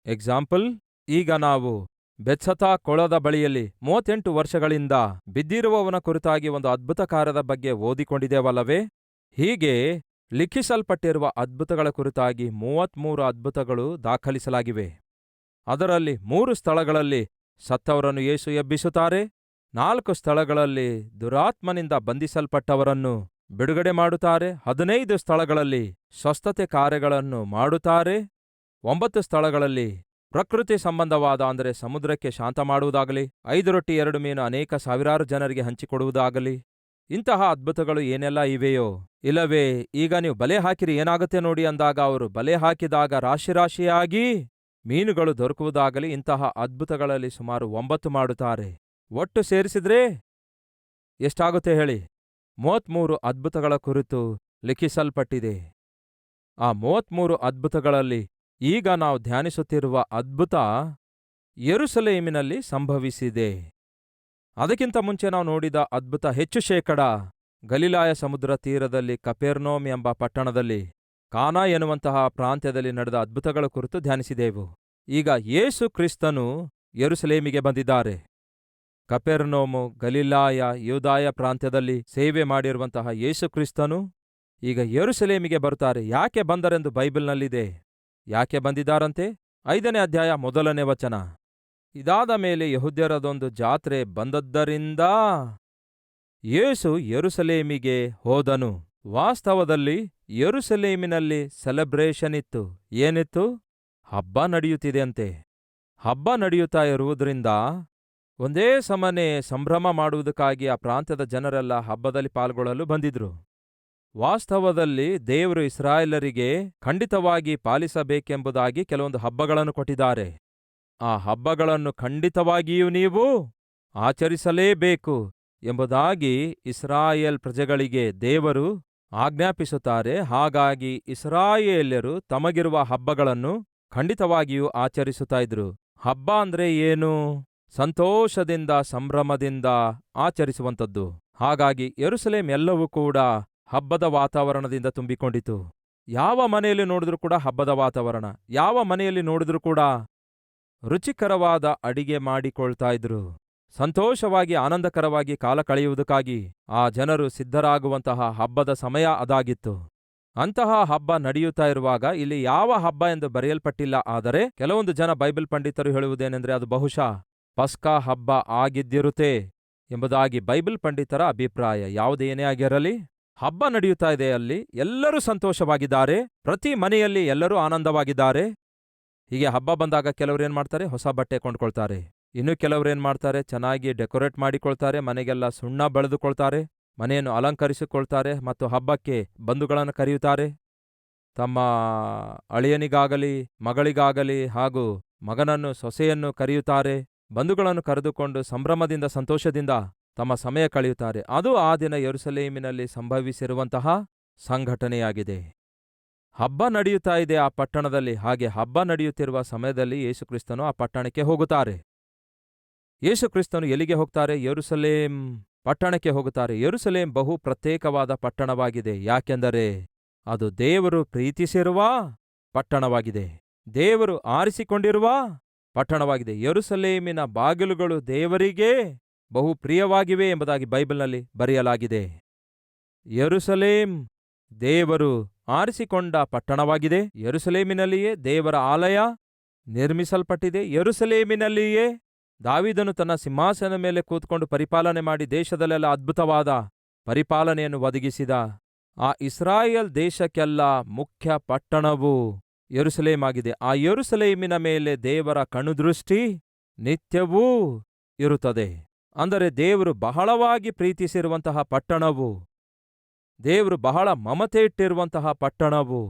ಎಕ್ಸಾಂಪಲ್, ಈಗ ನಾವು ಬೆತ್ಸತಾ ಕೊಳದ ಬಳಿಯಲ್ಲಿ 38 ವರ್ಷಗಳಿಂದ ಬಿದ್ದಿರುವವನ ಕುರಿತಾಗಿ ಒಂದು ಅದ್ಭುತ ಕಾರ್ಯದ ಬಗ್ಗೆ ಓದಿಕೊಂಡಿದ್ದೇವಲ್ಲವೇ, ಹೀಗೆ ಲಿಖಿಸಲ್ಪಟ್ಟಿರುವ ಅದ್ಭುತಗಳ ಕುರಿತಾಗಿ 33 ಅದ್ಭುತಗಳು ದಾಖಲಿಸಲಾಗಿವೆ. ಅದರಲ್ಲಿ 3 ಸ್ಥಳಗಳಲ್ಲಿ ಸತ್ತವರನ್ನು ಯೇಸು ಎಬ್ಬಿಸುತ್ತಾರೆ, 4 ಸ್ಥಳಗಳಲ್ಲಿ ದುರಾತ್ಮನಿಂದ ಬಂಧಿಸಲ್ಪಟ್ಟವರನ್ನು ಬಿಡುಗಡೆ ಮಾಡುತ್ತಾರೆ, 15 ಸ್ಥಳಗಳಲ್ಲಿ ಸ್ವಸ್ಥತೆ ಕಾರ್ಯಗಳನ್ನು ಮಾಡುತ್ತಾರೆ, 9 ಸ್ಥಳಗಳಲ್ಲಿ ಪ್ರಕೃತಿ ಸಂಬಂಧವಾದ ಅಂದರೆ ಸಮುದ್ರಕ್ಕೆ ಶಾಂತ ಮಾಡುವುದಾಗಲಿ, 5 ರೊಟ್ಟಿ 2 ಮೀನು ಅನೇಕ ಸಾವಿರಾರು ಜನರಿಗೆ ಹಂಚಿಕೊಡುವುದಾಗಲಿ, ಇಂತಹ ಅದ್ಭುತಗಳು ಏನೆಲ್ಲ ಇವೆಯೋ. ಇಲ್ಲವೇ ಈಗ ನೀವು ಬಲೆ ಹಾಕಿರಿ ಏನಾಗುತ್ತೆ ನೋಡಿ ಅಂದಾಗ ಅವರು ಬಲೆ ಹಾಕಿದಾಗ ರಾಶಿರಾಶಿಯಾಗಿ ಮೀನುಗಳು ದೊರಕುವುದಾಗಲಿ, ಇಂತಹ ಅದ್ಭುತಗಳಲ್ಲಿ ಸುಮಾರು 9 ಮಾಡುತ್ತಾರೆ. ಒಟ್ಟು ಸೇರಿಸಿದ್ರೆ ಎಷ್ಟಾಗುತ್ತೆ ಹೇಳಿ? 33 ಅದ್ಭುತಗಳ ಕುರಿತು ಲಿಖಿಸಲ್ಪಟ್ಟಿದೆ. ಆ 33 ಅದ್ಭುತಗಳಲ್ಲಿ ಈಗ ನಾವು ಧ್ಯಾನಿಸುತ್ತಿರುವ ಅದ್ಭುತ ಯೆರೂಸಲೇಮಿನಲ್ಲಿ ಸಂಭವಿಸಿದೆ. ಅದಕ್ಕಿಂತ ಮುಂಚೆ ನಾವು ನೋಡಿದ ಅದ್ಭುತ ಹೆಚ್ಚು ಶೇಕಡ ಗಲಿಲಾಯ ಸಮುದ್ರ ತೀರದಲ್ಲಿ ಕಪೆರ್ನೌಮ್ ಎಂಬ ಪಟ್ಟಣದಲ್ಲಿ ಕಾನಾ ಎನ್ನುವಂತಹ ಪ್ರಾಂತ್ಯದಲ್ಲಿ ನಡೆದ ಅದ್ಭುತಗಳ ಕುರಿತು ಧ್ಯಾನಿಸಿದೆವು. ಈಗ ಯೇಸು ಕ್ರಿಸ್ತನು ಯೆರೂಸಲೇಮಿಗೆ ಬಂದಿದ್ದಾರೆ. ಕಪೆರ್ನೌಮು, ಗಲಿಲಾಯ, ಯೂದಾಯ ಪ್ರಾಂತ್ಯದಲ್ಲಿ ಸೇವೆ ಮಾಡಿರುವಂತಹ ಯೇಸು ಕ್ರಿಸ್ತನು ಈಗ ಯೆರೂಸಲೇಮಿಗೆ ಬರುತ್ತಾರೆ. ಯಾಕೆ ಬಂದರೆಂದು ಬೈಬಲ್ನಲ್ಲಿದೆ. ಯಾಕೆ ಬಂದಿದ್ದಾರಂತೆ? 5ನೇ ಅಧ್ಯಾಯ 1ನೇ ವಚನ. ಇದಾದ ಮೇಲೆ ಯೆಹೂದ್ಯರದೊಂದು ಜಾತ್ರೆ ಬಂದದ್ದರಿಂದ ಯೇಸು ಯೆರೂಸಲೇಮಿಗೆ ಹೋದನು. ವಾಸ್ತವದಲ್ಲಿ ಯೆರೂಸಲೇಮಿನಲ್ಲಿ ಸೆಲೆಬ್ರೇಷನ್ ಇತ್ತು. ಏನಿತ್ತು? ಹಬ್ಬ ನಡೆಯುತ್ತಿದೆಯಂತೆ. ಹಬ್ಬ ನಡೆಯುತ್ತಾ ಇರುವುದರಿಂದ ಒಂದೇ ಸಮನೆ ಸಂಭ್ರಮ ಮಾಡುವುದಕ್ಕಾಗಿ ಆ ಪ್ರಾಂತ್ಯದ ಜನರೆಲ್ಲ ಹಬ್ಬದಲ್ಲಿ ಪಾಲ್ಗೊಳ್ಳಲು ಬಂದಿದ್ರು. ವಾಸ್ತವದಲ್ಲಿ ದೇವರು ಇಸ್ರಾಯೇಲರಿಗೆ ಖಂಡಿತವಾಗಿ ಪಾಲಿಸಬೇಕೆಂಬುದಾಗಿ ಕೆಲವೊಂದು ಹಬ್ಬಗಳನ್ನು ಕೊಟ್ಟಿದ್ದಾರೆ. ಆ ಹಬ್ಬಗಳನ್ನು ಖಂಡಿತವಾಗಿಯೂ ನೀವು ಆಚರಿಸಲೇಬೇಕು ಎಂಬುದಾಗಿ ಇಸ್ರಾಯೇಲ್ ಪ್ರಜೆಗಳಿಗೆ ದೇವರು ಆಜ್ಞಾಪಿಸುತ್ತಾರೆ. ಹಾಗಾಗಿ ಇಸ್ರಾಯೇಲ್ಯರು ತಮಗಿರುವ ಹಬ್ಬಗಳನ್ನು ಖಂಡಿತವಾಗಿಯೂ ಆಚರಿಸುತ್ತಾ ಇದ್ರು. ಹಬ್ಬ ಅಂದ್ರೆ ಏನು? ಸಂತೋಷದಿಂದ ಸಂಭ್ರಮದಿಂದ ಆಚರಿಸುವಂಥದ್ದು. ಹಾಗಾಗಿ ಯೆರೂಸಲೇಮ್ ಎಲ್ಲವೂ ಕೂಡ ಹಬ್ಬದ ವಾತಾವರಣದಿಂದ ತುಂಬಿಕೊಂಡಿತು. ಯಾವ ಮನೆಯಲ್ಲಿ ನೋಡಿದ್ರೂ ಕೂಡ ಹಬ್ಬದ ವಾತಾವರಣ, ಯಾವ ಮನೆಯಲ್ಲಿ ನೋಡಿದ್ರೂ ಕೂಡ ರುಚಿಕರವಾದ ಅಡಿಗೆ ಮಾಡಿಕೊಳ್ತಾ ಇದ್ರು. ಸಂತೋಷವಾಗಿ ಆನಂದಕರವಾಗಿ ಕಾಲ ಕಳೆಯುವುದಕ್ಕಾಗಿ ಆ ಜನರು ಸಿದ್ಧರಾಗುವಂತಹ ಹಬ್ಬದ ಸಮಯ ಅದಾಗಿತ್ತು. ಅಂತಹ ಹಬ್ಬ ನಡೆಯುತ್ತಾ ಇರುವಾಗ ಇಲ್ಲಿ ಯಾವ ಹಬ್ಬ ಎಂದು ಬರೆಯಲ್ಪಟ್ಟಿಲ್ಲ. ಆದರೆ ಕೆಲವೊಂದು ಜನ ಬೈಬಲ್ ಪಂಡಿತರು ಹೇಳುವುದೇನೆಂದ್ರೆ ಅದು ಬಹುಶಃ ಪಸ್ಕಾ ಹಬ್ಬ ಆಗಿದ್ದಿರುತ್ತೆ ಎಂಬುದಾಗಿ ಬೈಬಲ್ ಪಂಡಿತರ ಅಭಿಪ್ರಾಯ. ಯಾವುದೇನೇ ಆಗಿರಲಿ, ಹಬ್ಬ ನಡೆಯುತ್ತಾ ಇದೆ. ಅಲ್ಲಿ ಎಲ್ಲರೂ ಸಂತೋಷವಾಗಿದ್ದಾರೆ. ಪ್ರತಿ ಮನೆಯಲ್ಲಿ ಎಲ್ಲರೂ ಆನಂದವಾಗಿದ್ದಾರೆ. ಹೀಗೆ ಹಬ್ಬ ಬಂದಾಗ ಕೆಲವರೇನ್ ಮಾಡ್ತಾರೆ? ಹೊಸ ಬಟ್ಟೆ ಕೊಂಡ್ಕೊಳ್ತಾರೆ. ಇನ್ನು ಕೆಲವರೇನ್ ಮಾಡ್ತಾರೆ? ಚೆನ್ನಾಗಿ ಡೆಕೋರೇಟ್ ಮಾಡಿಕೊಳ್ತಾರೆ. ಮನೆಗೆಲ್ಲ ಸುಣ್ಣ ಬಳಿದುಕೊಳ್ತಾರೆ. ಮನೆಯನ್ನು ಅಲಂಕರಿಸಿಕೊಳ್ತಾರೆ ಮತ್ತು ಹಬ್ಬಕ್ಕೆ ಬಂಧುಗಳನ್ನು ಕರೆಯುತ್ತಾರೆ. ತಮ್ಮ ಅಳಿಯನಿಗಾಗಲಿ ಮಗಳಿಗಾಗಲಿ ಹಾಗೂ ಮಗನನ್ನು ಸೊಸೆಯನ್ನು ಕರೆಯುತ್ತಾರೆ. ಬಂಧುಗಳನ್ನು ಕರೆದುಕೊಂಡು ಸಂಭ್ರಮದಿಂದ ಸಂತೋಷದಿಂದ ತಮ್ಮ ಸಮಯ ಕಳೆಯುತ್ತಾರೆ. ಅದು ಆ ದಿನ ಯೆರೂಸಲೇಮಿನಲ್ಲಿ ಸಂಭವಿಸಿರುವಂತಹ ಸಂಘಟನೆಯಾಗಿದೆ. ಹಬ್ಬ ನಡೆಯುತ್ತಾ ಇದೆ ಆ ಪಟ್ಟಣದಲ್ಲಿ. ಹಾಗೆ ಹಬ್ಬ ನಡೆಯುತ್ತಿರುವ ಸಮಯದಲ್ಲಿ ಯೇಸುಕ್ರಿಸ್ತನು ಆ ಪಟ್ಟಣಕ್ಕೆ ಹೋಗುತ್ತಾರೆ. ಯೇಸುಕ್ರಿಸ್ತನು ಎಲ್ಲಿಗೆ ಹೋಗ್ತಾರೆ? ಯೆರೂಸಲೇಮ್ ಪಟ್ಟಣಕ್ಕೆ ಹೋಗುತ್ತಾರೆ. ಯೆರೂಸಲೇಮ್ ಬಹು ಪ್ರತ್ಯೇಕವಾದ ಪಟ್ಟಣವಾಗಿದೆ. ಯಾಕೆಂದರೆ ಅದು ದೇವರು ಪ್ರೀತಿಸಿರುವ ಪಟ್ಟಣವಾಗಿದೆ, ದೇವರು ಆರಿಸಿಕೊಂಡಿರುವ ಪಟ್ಟಣವಾಗಿದೆ. ಯೆರೂಸಲೇಮಿನ ಬಾಗಿಲುಗಳು ದೇವರಿಗೆ ಬಹು ಪ್ರಿಯವಾಗಿವೆ ಎಂಬುದಾಗಿ ಬೈಬಲ್ನಲ್ಲಿ ಬರೆಯಲಾಗಿದೆ. ಯೆರೂಸಲೇಮ್ ದೇವರು ಆರಿಸಿಕೊಂಡ ಪಟ್ಟಣವಾಗಿದೆ. ಯೆರೂಸಲೇಮಿನಲ್ಲಿಯೇ ದೇವರ ಆಲಯ ನಿರ್ಮಿಸಲ್ಪಟ್ಟಿದೆ. ಯೆರೂಸಲೇಮಿನಲ್ಲಿಯೇ ದಾವೀದನು ತನ್ನ ಸಿಂಹಾಸನ ಮೇಲೆ ಕೂತ್ಕೊಂಡು ಪರಿಪಾಲನೆ ಮಾಡಿ ದೇಶದಲ್ಲೆಲ್ಲ ಅದ್ಭುತವಾದ ಪರಿಪಾಲನೆಯನ್ನು ಒದಗಿಸಿದ ಆ ಇಸ್ರಾಯೇಲ್ ದೇಶಕ್ಕೆಲ್ಲ ಮುಖ್ಯ ಪಟ್ಟಣವು ಯೆರೂಸಲೇಮ್ ಆಗಿದೆ. ಆ ಯೆರೂಸಲೇಮಿನ ಮೇಲೆ ದೇವರ ಕಣ್ಣುದೃಷ್ಟಿ ನಿತ್ಯವೂ ಇರುತ್ತದೆ. ಅಂದರೆ ದೇವರು ಬಹಳವಾಗಿ ಪ್ರೀತಿಸಿರುವಂತಹ ಪಟ್ಟಣವು, ದೇವರು ಬಹಳ ಮಮತೆ ಇಟ್ಟಿರುವಂತಹ ಪಟ್ಟಣವು,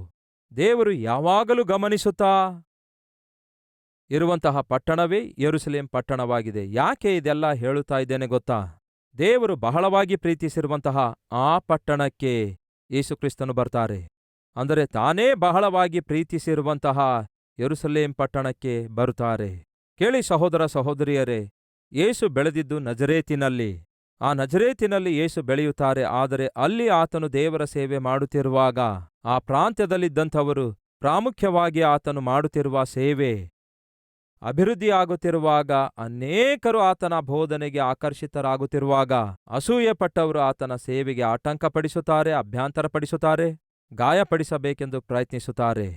ದೇವರು ಯಾವಾಗಲೂ ಗಮನಿಸುತ್ತಾ ಇರುವಂತಹ ಪಟ್ಟಣವೇ ಯೆರೂಸಲೇಮ್ ಪಟ್ಟಣವಾಗಿದೆ. ಯಾಕೆ ಇದೆಲ್ಲ ಹೇಳುತ್ತಾ ಇದ್ದೇನೆ ಗೊತ್ತಾ? ದೇವರು ಬಹಳವಾಗಿ ಪ್ರೀತಿಸಿರುವಂತಹ ಆ ಪಟ್ಟಣಕ್ಕೆ ಯೇಸುಕ್ರಿಸ್ತನು ಬರ್ತಾರೆ. ಅಂದರೆ ತಾನೇ ಬಹಳವಾಗಿ ಪ್ರೀತಿಸಿರುವಂತಹ ಯೆರೂಸಲೇಮ್ ಪಟ್ಟಣಕ್ಕೆ ಬರುತ್ತಾರೆ. ಕೇಳಿ ಸಹೋದರ ಸಹೋದರಿಯರೇ, ಯೇಸು ಬೆಳೆದಿದ್ದು ನಜರೇತಿನಲ್ಲಿ. ಆ ನಜರೇತಿನಲ್ಲಿ ಯೇಸು ಬೆಳೆಯುತ್ತಾರೆ. ಆದರೆ ಅಲ್ಲಿ ಆತನು ದೇವರ ಸೇವೆ ಮಾಡುತ್ತಿರುವಾಗ ಆ ಪ್ರಾಂತ್ಯದಲ್ಲಿದ್ದಂಥವರು ಪ್ರಾಮುಖ್ಯವಾಗಿ ಆತನು ಮಾಡುತ್ತಿರುವ ಸೇವೆ ಅಭಿವೃದ್ಧಿಯಾಗುತ್ತಿರುವಾಗ, ಅನೇಕರು ಆತನ ಬೋಧನೆಗೆ ಆಕರ್ಷಿತರಾಗುತ್ತಿರುವಾಗ ಅಸೂಯೆಪಟ್ಟವರು ಆತನ ಸೇವೆಗೆ ಆಟಂಕಪಡಿಸುತ್ತಾರೆ, ಅಭ್ಯಂತರಪಡಿಸುತ್ತಾರೆ, ಗಾಯಪಡಿಸಬೇಕೆಂದು ಪ್ರಯತ್ನಿಸುತ್ತಾರೆ.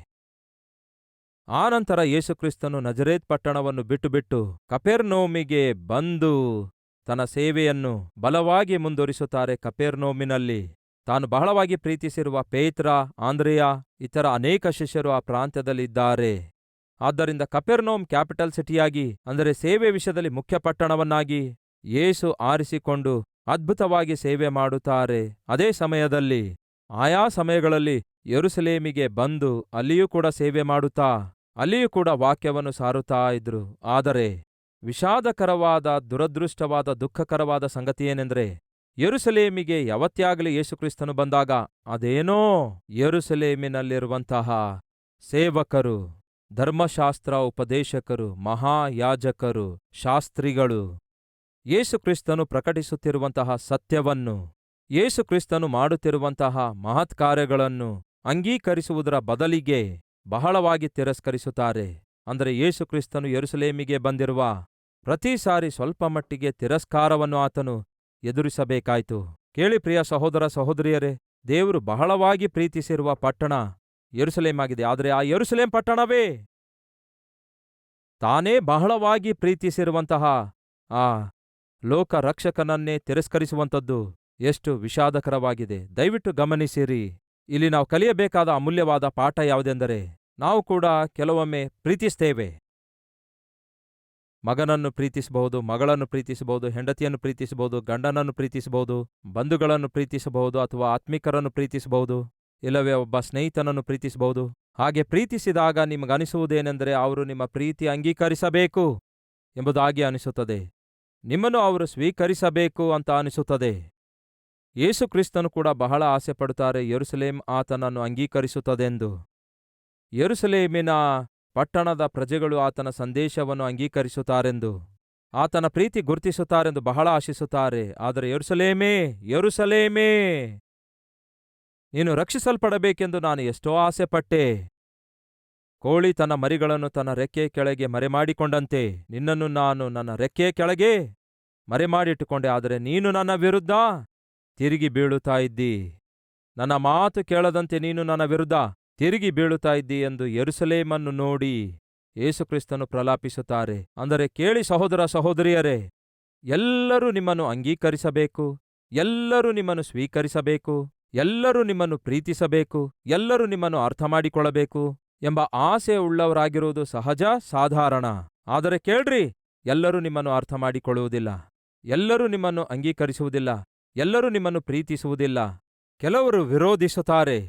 ಆನಂತರ ಯೇಸುಕ್ರಿಸ್ತನು ನಜರೇತ್ ಪಟ್ಟಣವನ್ನು ಬಿಟ್ಟುಬಿಟ್ಟು ಕಪೆರ್ನೌಮಿಗೆ ಬಂದು ತನ್ನ ಸೇವೆಯನ್ನು ಬಲವಾಗಿ ಮುಂದುವರಿಸುತ್ತಾರೆ. ಕಪೆರ್ನೌಮಿನಲ್ಲಿ ತಾನು ಬಹಳವಾಗಿ ಪ್ರೀತಿಸಿರುವ ಪೇತ್ರ, ಆಂದ್ರೆಯ, ಇತರ ಅನೇಕ ಶಿಷ್ಯರು ಆ ಪ್ರಾಂತ್ಯದಲ್ಲಿದ್ದಾರೆ. ಆದ್ದರಿಂದ ಕಪೆರ್ನೌಮ್ ಕ್ಯಾಪಿಟಲ್ ಸಿಟಿಯಾಗಿ, ಅಂದರೆ ಸೇವೆ ವಿಷಯದಲ್ಲಿ ಮುಖ್ಯ ಪಟ್ಟಣವನ್ನಾಗಿ ಯೇಸು ಆರಿಸಿಕೊಂಡು ಅದ್ಭುತವಾಗಿ ಸೇವೆ ಮಾಡುತ್ತಾರೆ. ಅದೇ ಸಮಯದಲ್ಲಿ ಆಯಾ ಸಮಯಗಳಲ್ಲಿ ಯೆರೂಸಲೇಮಿಗೆ ಬಂದು ಅಲ್ಲಿಯೂ ಕೂಡ ಸೇವೆ ಮಾಡುತ್ತಾ, ಅಲ್ಲಿಯೂ ಕೂಡ ವಾಕ್ಯವನ್ನು ಸಾರುತ್ತಾ ಇದ್ರು. ಆದರೆ ವಿಷಾದಕರವಾದ, ದುರದೃಷ್ಟವಾದ, ದುಃಖಕರವಾದ ಸಂಗತಿಯೇನೆಂದರೆ, ಯೆರೂಸಲೇಮಿಗೆ ಯಾವತ್ತಾಗಲಿ ಯೇಸುಕ್ರಿಸ್ತನು ಬಂದಾಗ ಅದೇನೋ ಯೆರೂಸಲೇಮಿನಲ್ಲಿರುವಂತಹ ಸೇವಕರು, ಧರ್ಮಶಾಸ್ತ್ರ ಉಪದೇಶಕರು, ಮಹಾಯಾಜಕರು, ಶಾಸ್ತ್ರಿಗಳು ಯೇಸುಕ್ರಿಸ್ತನು ಪ್ರಕಟಿಸುತ್ತಿರುವಂತಹ ಸತ್ಯವನ್ನು, ಯೇಸುಕ್ರಿಸ್ತನು ಮಾಡುತ್ತಿರುವಂತಹ ಮಹತ್ಕಾರ್ಯಗಳನ್ನು ಅಂಗೀಕರಿಸುವುದರ ಬದಲಿಗೆ ಬಹಳವಾಗಿ ತಿರಸ್ಕರಿಸುತ್ತಾರೆ. ಅಂದರೆ ಯೇಸುಕ್ರಿಸ್ತನು ಯೆರೂಸಲೇಮಿಗೆ ಬಂದಿರುವ ಪ್ರತಿ ಸಾರಿ ಸ್ವಲ್ಪ ಮಟ್ಟಿಗೆ ತಿರಸ್ಕಾರವನ್ನು ಆತನು ಎದುರಿಸಬೇಕಾಯಿತು. ಕೇಳಿ ಪ್ರಿಯ ಸಹೋದರ ಸಹೋದರಿಯರೇ, ದೇವರು ಬಹಳವಾಗಿ ಪ್ರೀತಿಸಿರುವ ಪಟ್ಟಣ ಯೆರೂಸಲೇಮ್ ಆಗಿದೆ. ಆದರೆ ಆ ಯೆರೂಸಲೇಮ್ ಪಟ್ಟಣವೇ ತಾನೇ ಬಹಳವಾಗಿ ಪ್ರೀತಿಸಿರುವಂತಹ ಆ ಲೋಕ ರಕ್ಷಕನನ್ನೇ ತಿರಸ್ಕರಿಸುವಂಥದ್ದು ಎಷ್ಟು ವಿಷಾದಕರವಾಗಿದೆ. ದಯವಿಟ್ಟು ಗಮನಿಸಿರಿ. ಇಲ್ಲಿ ನಾವು ಕಲಿಯಬೇಕಾದ ಅಮೂಲ್ಯವಾದ ಪಾಠ ಯಾವುದೆಂದರೆ, ನಾವು ಕೂಡ ಕೆಲವೊಮ್ಮೆ ಪ್ರೀತಿಸ್ತೇವೆ. ಮಗನನ್ನು ಪ್ರೀತಿಸಬಹುದು, ಮಗಳನ್ನು ಪ್ರೀತಿಸಬಹುದು, ಹೆಂಡತಿಯನ್ನು ಪ್ರೀತಿಸಬಹುದು, ಗಂಡನನ್ನು ಪ್ರೀತಿಸಬಹುದು, ಬಂಧುಗಳನ್ನು ಪ್ರೀತಿಸಬಹುದು, ಅಥವಾ ಆತ್ಮಿಕರನ್ನು ಪ್ರೀತಿಸಬಹುದು, ಇಲ್ಲವೇ ಒಬ್ಬ ಸ್ನೇಹಿತನನ್ನು ಪ್ರೀತಿಸಬಹುದು. ಹಾಗೆ ಪ್ರೀತಿಸಿದಾಗ ನಿಮಗನಿಸುವುದೇನೆಂದರೆ, ಅವರು ನಿಮ್ಮ ಪ್ರೀತಿ ಅಂಗೀಕರಿಸಬೇಕು ಎಂಬುದಾಗಿ ಅನಿಸುತ್ತದೆ. ನಿಮ್ಮನ್ನು ಅವರು ಸ್ವೀಕರಿಸಬೇಕು ಅಂತ ಅನಿಸುತ್ತದೆ. ಯೇಸುಕ್ರಿಸ್ತನು ಕೂಡ ಬಹಳ ಆಸೆಪಡುತ್ತಾರೆ ಯೆರೂಸಲೇಮ್ ಆತನನ್ನು ಅಂಗೀಕರಿಸುತ್ತದೆಂದು. ಯೆರೂಸಲೇಮಿನ ಪಟ್ಟಣದ ಪ್ರಜೆಗಳು ಆತನ ಸಂದೇಶವನ್ನು ಅಂಗೀಕರಿಸುತ್ತಾರೆಂದು, ಆತನ ಪ್ರೀತಿ ಗುರುತಿಸುತ್ತಾರೆಂದು ಬಹಳ ಆಶಿಸುತ್ತಾರೆ. ಆದರೆ ಯೆರೂಸಲೇಮೇ, ಯೆರೂಸಲೇಮೇ, ನೀನು ರಕ್ಷಿಸಲ್ಪಡಬೇಕೆಂದು ನಾನು ಎಷ್ಟೋ ಆಸೆಪಟ್ಟೆ. ಕೋಳಿ ತನ್ನ ಮರಿಗಳನ್ನು ತನ್ನ ರೆಕ್ಕೆಯ ಕೆಳಗೆ ಮರೆಮಾಡಿಕೊಂಡಂತೆ ನಿನ್ನನ್ನು ನಾನು ನನ್ನ ರೆಕ್ಕೆಯ ಕೆಳಗೆ ಮರೆಮಾಡಿಟ್ಟುಕೊಂಡೆ. ಆದರೆ ನೀನು ನನ್ನ ವಿರುದ್ಧ ತಿರುಗಿ ಬೀಳುತ್ತಾ ಇದ್ದಿ. ನನ್ನ ಮಾತು ಕೇಳದಂತೆ ನೀನು ನನ್ನ ವಿರುದ್ಧ ತಿರುಗಿ ಬೀಳುತ್ತಾ ಇದ್ದಿ ಎಂದು ಯೆರೂಸಲೇಮನ್ನು ನೋಡಿ ಯೇಸುಕ್ರಿಸ್ತನು ಪ್ರಲಾಪಿಸುತ್ತಾರೆ. ಅಂದರೆ ಕೇಳಿ ಸಹೋದರ ಸಹೋದರಿಯರೇ, ಎಲ್ಲರೂ ನಿಮ್ಮನ್ನು ಅಂಗೀಕರಿಸಬೇಕು, ಎಲ್ಲರೂ ನಿಮ್ಮನ್ನು ಸ್ವೀಕರಿಸಬೇಕು, ಎಲ್ಲರೂ ನಿಮ್ಮನ್ನು ಪ್ರೀತಿಸಬೇಕು, ಎಲ್ಲರೂ ನಿಮ್ಮನ್ನು ಅರ್ಥಮಾಡಿಕೊಳ್ಳಬೇಕು ಎಂಬ ಆಸೆ ಉಳ್ಳವರಾಗಿರುವುದು ಸಹಜ, ಸಾಧಾರಣ. ಆದರೆ ಕೇಳ್ರಿ, ಎಲ್ಲರೂ ನಿಮ್ಮನ್ನು ಅರ್ಥಮಾಡಿಕೊಳ್ಳುವುದಿಲ್ಲ, ಎಲ್ಲರೂ ನಿಮ್ಮನ್ನು ಅಂಗೀಕರಿಸುವುದಿಲ್ಲ, ಎಲ್ಲರೂ ನಿಮ್ಮನ್ನು ಪ್ರೀತಿಸುವುದಿಲ್ಲ. ಕೆಲವರು ವಿರೋಧಿಸುತ್ತಾರೆ.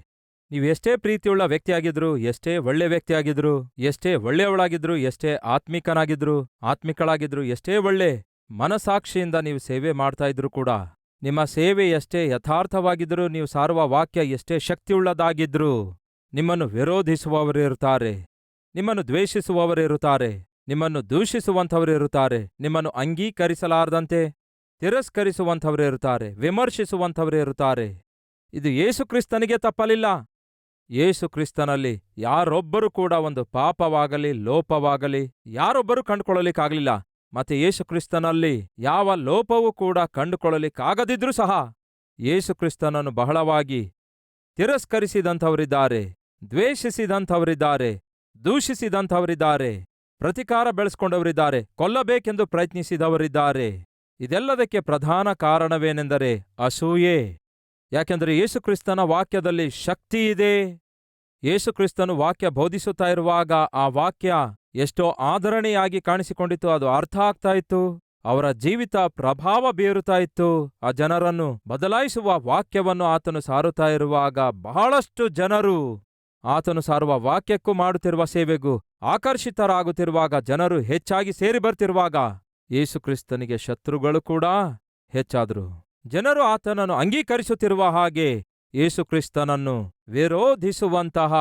ನೀವೆಷ್ಟೇ ಪ್ರೀತಿಯುಳ್ಳ ವ್ಯಕ್ತಿಯಾಗಿದ್ರು, ಎಷ್ಟೇ ಒಳ್ಳೆ ವ್ಯಕ್ತಿಯಾಗಿದ್ರು, ಎಷ್ಟೇ ಒಳ್ಳೆಯವಳಾಗಿದ್ರು, ಎಷ್ಟೇ ಆತ್ಮಿಕಳಾಗಿದ್ರು, ಎಷ್ಟೇ ಒಳ್ಳೆ ಮನಸಾಕ್ಷಿಯಿಂದ ನೀವು ಸೇವೆ ಮಾಡ್ತಾ ಇದ್ರು ಕೂಡ, ನಿಮ್ಮ ಸೇವೆ ಎಷ್ಟೇ ಯಥಾರ್ಥವಾಗಿದ್ರೂ, ನೀವು ಸಾರುವ ವಾಕ್ಯ ಎಷ್ಟೇ ಶಕ್ತಿಯುಳ್ಳದಾಗಿದ್ರೂ, ನಿಮ್ಮನ್ನು ವಿರೋಧಿಸುವವರಿರುತ್ತಾರೆ, ನಿಮ್ಮನ್ನು ದ್ವೇಷಿಸುವವರಿರುತ್ತಾರೆ, ನಿಮ್ಮನ್ನು ದೂಷಿಸುವಂಥವರಿರುತ್ತಾರೆ, ನಿಮ್ಮನ್ನು ಅಂಗೀಕರಿಸಲಾರದಂತೆ ತಿರಸ್ಕರಿಸುವಂಥವರಿರುತ್ತಾರೆ, ವಿಮರ್ಶಿಸುವಂಥವರಿರುತ್ತಾರೆ. ಇದು ಯೇಸುಕ್ರಿಸ್ತನಿಗೆ ತಪ್ಪಲಿಲ್ಲ. ಯೇಸುಕ್ರಿಸ್ತನಲ್ಲಿ ಯಾರೊಬ್ಬರೂ ಕೂಡ ಒಂದು ಪಾಪವಾಗಲಿ ಲೋಪವಾಗಲಿ ಯಾರೊಬ್ಬರೂ ಕಂಡುಕೊಳ್ಳಲಿಕ್ಕಾಗಲಿಲ್ಲ. ಮತ್ತೆ ಯೇಸುಕ್ರಿಸ್ತನಲ್ಲಿ ಯಾವ ಲೋಪವೂ ಕೂಡ ಕಂಡುಕೊಳ್ಳಲಿಕ್ಕಾಗದಿದ್ರೂ ಸಹ ಯೇಸುಕ್ರಿಸ್ತನನ್ನು ಬಹಳವಾಗಿ ತಿರಸ್ಕರಿಸಿದಂಥವರಿದ್ದಾರೆ, ದ್ವೇಷಿಸಿದಂಥವರಿದ್ದಾರೆ, ದೂಷಿಸಿದಂಥವರಿದ್ದಾರೆ, ಪ್ರತಿಕಾರ ಬೆಳೆಸ್ಕೊಂಡವರಿದ್ದಾರೆ, ಕೊಲ್ಲಬೇಕೆಂದು ಪ್ರಯತ್ನಿಸಿದವರಿದ್ದಾರೆ. ಇದೆಲ್ಲದಕ್ಕೆ ಪ್ರಧಾನ ಕಾರಣವೇನೆಂದರೆ ಅಸೂಯೆ. ಯಾಕೆಂದರೆ ಯೇಸುಕ್ರಿಸ್ತನ ವಾಕ್ಯದಲ್ಲಿ ಶಕ್ತಿ ಇದೆ. ಯೇಸುಕ್ರಿಸ್ತನು ವಾಕ್ಯ ಬೋಧಿಸುತ್ತಾ ಇರುವಾಗ ಆ ವಾಕ್ಯ ಎಷ್ಟೋ ಆಧರಣೆಯಾಗಿ ಕಾಣಿಸಿಕೊಂಡಿತ್ತು, ಅದು ಅರ್ಥ ಆಗ್ತಾ ಇತ್ತು, ಅವರ ಜೀವಿತ ಪ್ರಭಾವ ಬೀರುತ್ತಾ ಇತ್ತು. ಆ ಜನರನ್ನು ಬದಲಾಯಿಸುವ ವಾಕ್ಯವನ್ನು ಆತನು ಸಾರುತ್ತಾ ಇರುವಾಗ ಬಹಳಷ್ಟು ಜನರು ಆತನು ಸಾರುವ ವಾಕ್ಯಕ್ಕೂ ಮಾಡುತ್ತಿರುವ ಸೇವೆಗೂ ಆಕರ್ಷಿತರಾಗುತ್ತಿರುವಾಗ, ಜನರು ಹೆಚ್ಚಾಗಿ ಸೇರಿ ಬರ್ತಿರುವಾಗ ಯೇಸುಕ್ರಿಸ್ತನಿಗೆ ಶತ್ರುಗಳು ಕೂಡ ಹೆಚ್ಚಾದರು. ಜನರು ಆತನನ್ನು ಅಂಗೀಕರಿಸುತ್ತಿರುವ ಹಾಗೆ ಯೇಸುಕ್ರಿಸ್ತನನ್ನು ವಿರೋಧಿಸುವಂತಹ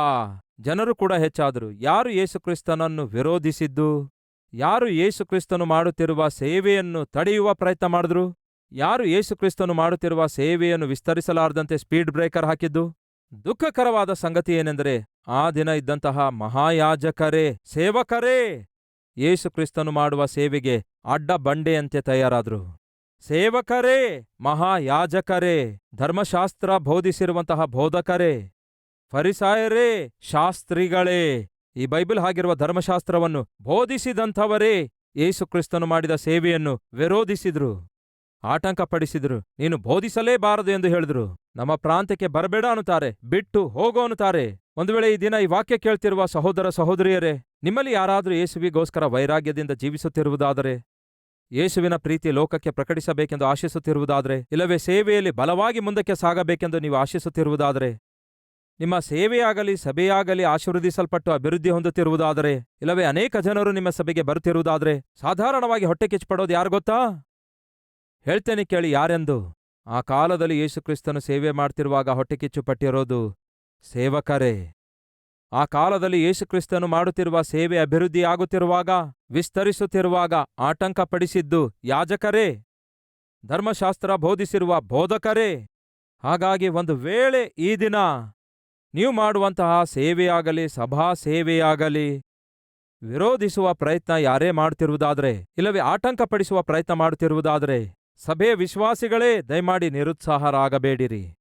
ಜನರು ಕೂಡ ಹೆಚ್ಚಾದರು. ಯಾರು ಯೇಸುಕ್ರಿಸ್ತನನ್ನು ವಿರೋಧಿಸಿದ್ದು? ಯಾರು ಯೇಸುಕ್ರಿಸ್ತನು ಮಾಡುತ್ತಿರುವ ಸೇವೆಯನ್ನು ತಡೆಯುವ ಪ್ರಯತ್ನ ಮಾಡಿದ್ರು? ಯಾರು ಯೇಸುಕ್ರಿಸ್ತನು ಮಾಡುತ್ತಿರುವ ಸೇವೆಯನ್ನು ವಿಸ್ತರಿಸಲಾರದಂತೆ ಸ್ಪೀಡ್ ಬ್ರೇಕರ್ ಹಾಕಿದ್ದು? ದುಃಖಕರವಾದ ಸಂಗತಿ ಏನೆಂದರೆ, ಆ ದಿನ ಇದ್ದಂತಹ ಮಹಾಯಾಜಕರೇ, ಸೇವಕರೇ ಯೇಸುಕ್ರಿಸ್ತನು ಮಾಡುವ ಸೇವೆಗೆ ಅಡ್ಡ ಬಂಡೆಯಂತೆ ತಯಾರಾದ್ರು. ಸೇವಕರೇ, ಮಹಾಯಾಜಕರೇ, ಧರ್ಮಶಾಸ್ತ್ರ ಬೋಧಿಸಿರುವಂತಹ ಬೋಧಕರೇ, ಫರಿಸಾಯರೇ, ಶಾಸ್ತ್ರಿಗಳೇ, ಈ ಬೈಬಲ್ ಆಗಿರುವ ಧರ್ಮಶಾಸ್ತ್ರವನ್ನು ಬೋಧಿಸಿದಂಥವರೇ ಯೇಸುಕ್ರಿಸ್ತನು ಮಾಡಿದ ಸೇವೆಯನ್ನು ವಿರೋಧಿಸಿದ್ರು, ಆಟಂಕಪಡಿಸಿದ್ರು. ನೀನು ಬೋಧಿಸಲೇಬಾರದು ಎಂದು ಹೇಳಿದ್ರು. ನಮ್ಮ ಪ್ರಾಂತ್ಯಕ್ಕೆ ಬರಬೇಡ ಅನ್ನುತ್ತಾರೆ, ಬಿಟ್ಟು ಹೋಗೋ ಅನ್ನುತ್ತಾರೆ. ಒಂದು ವೇಳೆ ಈ ದಿನ ಈ ವಾಕ್ಯ ಕೇಳ್ತಿರುವ ಸಹೋದರ ಸಹೋದರಿಯರೇ, ನಿಮ್ಮಲ್ಲಿ ಯಾರಾದರೂ ಯೇಸುವಿಗೋಸ್ಕರ ವೈರಾಗ್ಯದಿಂದ ಜೀವಿಸುತ್ತಿರುವುದಾದರೆ, ಯೇಸುವಿನ ಪ್ರೀತಿ ಲೋಕಕ್ಕೆ ಪ್ರಕಟಿಸಬೇಕೆಂದು ಆಶಿಸುತ್ತಿರುವುದಾದರೆ, ಇಲ್ಲವೇ ಸೇವೆಯಲ್ಲಿ ಬಲವಾಗಿ ಮುಂದಕ್ಕೆ ಸಾಗಬೇಕೆಂದು ನೀವು ಆಶಿಸುತ್ತಿರುವುದಾದರೆ, ನಿಮ್ಮ ಸೇವೆಯಾಗಲಿ ಸಭೆಯಾಗಲಿ ಆಶೀರ್ವದಿಸಲ್ಪಟ್ಟು ಅಭಿವೃದ್ಧಿ ಹೊಂದುತ್ತಿರುವುದಾದರೆ, ಇಲ್ಲವೇ ಅನೇಕ ಜನರು ನಿಮ್ಮ ಸಭೆಗೆ ಬರುತ್ತಿರುವುದಾದರೆ, ಸಾಧಾರಣವಾಗಿ ಹೊಟ್ಟೆ ಕಿಚ್ಚುಪಡೋದು ಯಾರು ಗೊತ್ತಾ? ಹೇಳ್ತೇನೆ ಕೇಳಿ ಯಾರೆಂದು. ಆ ಕಾಲದಲ್ಲಿ ಯೇಸುಕ್ರಿಸ್ತನು ಸೇವೆ ಮಾಡ್ತಿರುವಾಗ ಹೊಟ್ಟೆ ಕಿಚ್ಚು ಪಟ್ಟಿರೋದು ಸೇವಕರೇ. ಆ ಕಾಲದಲ್ಲಿ ಯೇಸುಕ್ರಿಸ್ತನು ಮಾಡುತ್ತಿರುವ ಸೇವೆ ಅಭಿವೃದ್ಧಿಯಾಗುತ್ತಿರುವಾಗ, ವಿಸ್ತರಿಸುತ್ತಿರುವಾಗ ಆಟಂಕಪಡಿಸಿದ್ದು ಯಾಜಕರೇ, ಧರ್ಮಶಾಸ್ತ್ರ ಬೋಧಿಸಿರುವ ಬೋಧಕರೇ. ಹಾಗಾಗಿ ಒಂದು ವೇಳೆ ಈ ದಿನ ನೀವು ಮಾಡುವಂತಹ ಸೇವೆಯಾಗಲಿ ಸಭಾ ಸೇವೆಯಾಗಲಿ ವಿರೋಧಿಸುವ ಪ್ರಯತ್ನ ಯಾರೇ ಮಾಡುತ್ತಿರುವುದಾದರೆ, ಇಲ್ಲವೇ ಆಟಂಕಪಡಿಸುವ ಪ್ರಯತ್ನ ಮಾಡುತ್ತಿರುವುದಾದರೆ, ಸಭೆಯ ವಿಶ್ವಾಸಿಗಳೇ ದಯಮಾಡಿ ನಿರುತ್ಸಾಹರಾಗಬೇಡಿರಿ.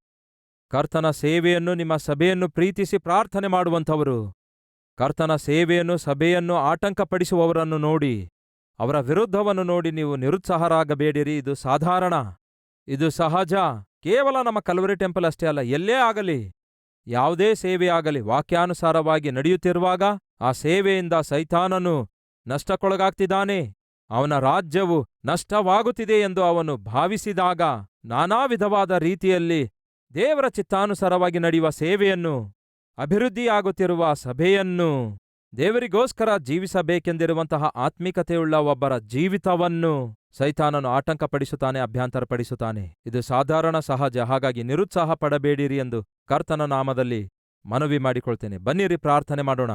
ಕರ್ತನ ಸೇವೆಯನ್ನು, ನಿಮ್ಮ ಸಭೆಯನ್ನು ಪ್ರೀತಿಸಿ ಪ್ರಾರ್ಥನೆ ಮಾಡುವಂಥವರು, ಕರ್ತನ ಸೇವೆಯನ್ನು ಸಭೆಯನ್ನು ಆಟಂಕಪಡಿಸುವವರನ್ನು ನೋಡಿ, ಅವರ ವಿರುದ್ಧವನ್ನು ನೋಡಿ ನೀವು ನಿರುತ್ಸಾಹರಾಗಬೇಡಿರಿ. ಇದು ಸಾಧಾರಣ, ಇದು ಸಹಜ. ಕೇವಲ ನಮ್ಮ ಕಲ್ವರಿ ಟೆಂಪಲ್ ಅಷ್ಟೇ ಅಲ್ಲ, ಎಲ್ಲೇ ಆಗಲಿ, ಯಾವುದೇ ಸೇವೆಯಾಗಲಿ ವಾಕ್ಯಾನುಸಾರವಾಗಿ ನಡೆಯುತ್ತಿರುವಾಗ ಆ ಸೇವೆಯಿಂದ ಸೈತಾನನು ನಷ್ಟಕ್ಕೊಳಗಾಗ್ತಿದ್ದಾನೆ, ಅವನ ರಾಜ್ಯವು ನಷ್ಟವಾಗುತ್ತಿದೆ ಎಂದು ಅವನು ಭಾವಿಸಿದಾಗ, ನಾನಾ ವಿಧವಾದ ರೀತಿಯಲ್ಲಿ ದೇವರ ಚಿತ್ತಾನುಸಾರವಾಗಿ ನಡೆಯುವ ಸೇವೆಯನ್ನು, ಅಭಿವೃದ್ಧಿಯಾಗುತ್ತಿರುವ ಸಭೆಯನ್ನು, ದೇವರಿಗೋಸ್ಕರ ಜೀವಿಸಬೇಕೆಂದಿರುವಂತಹ ಆತ್ಮಿಕತೆಯುಳ್ಳ ಒಬ್ಬರ ಜೀವಿತವನ್ನು ಸೈತಾನನು ಆಟಂಕಪಡಿಸುತ್ತಾನೆ, ಅಭ್ಯಂತರಪಡಿಸುತ್ತಾನೆ. ಇದು ಸಾಧಾರಣ, ಸಹಜ. ಹಾಗಾಗಿ ನಿರುತ್ಸಾಹ ಪಡಬೇಡಿರಿ ಎಂದು ಕರ್ತನ ನಾಮದಲ್ಲಿ ಮನವಿ ಮಾಡಿಕೊಳ್ತೇನೆ. ಬನ್ನಿರಿ ಪ್ರಾರ್ಥನೆ ಮಾಡೋಣ.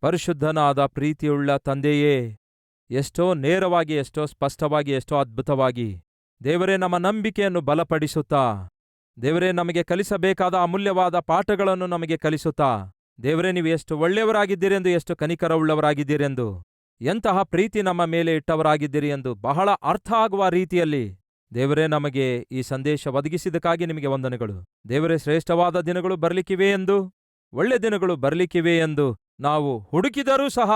ಪರಿಶುದ್ಧನಾದ ಪ್ರೀತಿಯುಳ್ಳ ತಂದೆಯೇ, ಎಷ್ಟೋ ನೇರವಾಗಿ, ಎಷ್ಟೋ ಸ್ಪಷ್ಟವಾಗಿ, ಎಷ್ಟೋ ಅದ್ಭುತವಾಗಿ ದೇವರೇ ನಮ್ಮ ನಂಬಿಕೆಯನ್ನು ಬಲಪಡಿಸುತ್ತಾ, ದೇವರೇ ನಮಗೆ ಕಲಿಸಬೇಕಾದ ಅಮೂಲ್ಯವಾದ ಪಾಠಗಳನ್ನು ನಮಗೆ ಕಲಿಸುತ್ತಾ, ದೇವರೇ ನೀವು ಎಷ್ಟು ಒಳ್ಳೆಯವರಾಗಿದ್ದೀರೆಂದು, ಎಷ್ಟು ಕನಿಕರವುಳ್ಳವರಾಗಿದ್ದೀರೆಂದು, ಎಂತಹ ಪ್ರೀತಿ ನಮ್ಮ ಮೇಲೆ ಇಟ್ಟವರಾಗಿದ್ದೀರಿ ಎಂದು ಬಹಳ ಅರ್ಥ ಆಗುವ ರೀತಿಯಲ್ಲಿ ದೇವರೇ ನಮಗೆ ಈ ಸಂದೇಶ ಒದಗಿಸಿದ್ದಕ್ಕಾಗಿ ನಿಮಗೆ ವಂದನೆಗಳು. ದೇವರೇ, ಶ್ರೇಷ್ಠವಾದ ದಿನಗಳು ಬರಲಿಕ್ಕಿವೆ ಎಂದು, ಒಳ್ಳೆ ದಿನಗಳು ಬರಲಿಕ್ಕಿವೆ ಎಂದು ನಾವು ಹುಡುಕಿದರೂ ಸಹ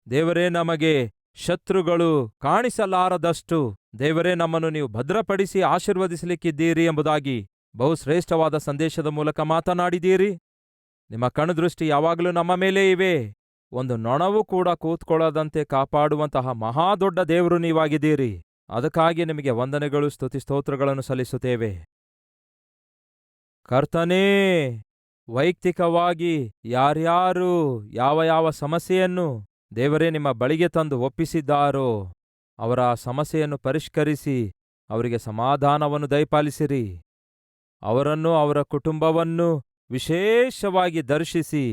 ದೇವರೇ ನಮಗೆ ಶತ್ರುಗಳು ಕಾಣಿಸಲಾರದಷ್ಟು ದೇವರೇ ನಮ್ಮನ್ನು ನೀವು ಭದ್ರಪಡಿಸಿ ಆಶೀರ್ವದಿಸಲಿಕ್ಕಿದ್ದೀರಿ ಎಂಬುದಾಗಿ ಬಹುಶ್ರೇಷ್ಠವಾದ ಸಂದೇಶದ ಮೂಲಕ ಮಾತನಾಡಿದ್ದೀರಿ. ನಿಮ್ಮ ಕಣ್ಣುದೃಷ್ಟಿ ಯಾವಾಗಲೂ ನಮ್ಮ ಮೇಲೇ ಇವೆ. ಒಂದು ನೊಣವೂ ಕೂಡ ಕೂತ್ಕೊಳ್ಳದಂತೆ ಕಾಪಾಡುವಂತಹ ಮಹಾದೊಡ್ಡ ದೇವರು ನೀವಾಗಿದ್ದೀರಿ. ಅದಕ್ಕಾಗಿ ನಿಮಗೆ ವಂದನೆಗಳು, ಸ್ತುತಿ ಸ್ತೋತ್ರಗಳನ್ನು ಸಲ್ಲಿಸುತ್ತೇವೆ. ಕರ್ತನೇ, ವೈಯಕ್ತಿಕವಾಗಿ ಯಾರ್ಯಾರು ಯಾವ ಯಾವ ಸಮಸ್ಯೆಯನ್ನು ದೇವರೇ ನಿಮ್ಮ ಬಳಿಗೆ ತಂದು ಒಪ್ಪಿಸಿದ್ದಾರೋ ಅವರ ಸಮಸ್ಯೆಯನ್ನು ಪರಿಷ್ಕರಿಸಿ ಅವರಿಗೆ ಸಮಾಧಾನವನ್ನು ದಯಪಾಲಿಸಿರಿ. ಅವರನ್ನು, ಅವರ ಕುಟುಂಬವನ್ನು ವಿಶೇಷವಾಗಿ ದರ್ಶಿಸಿ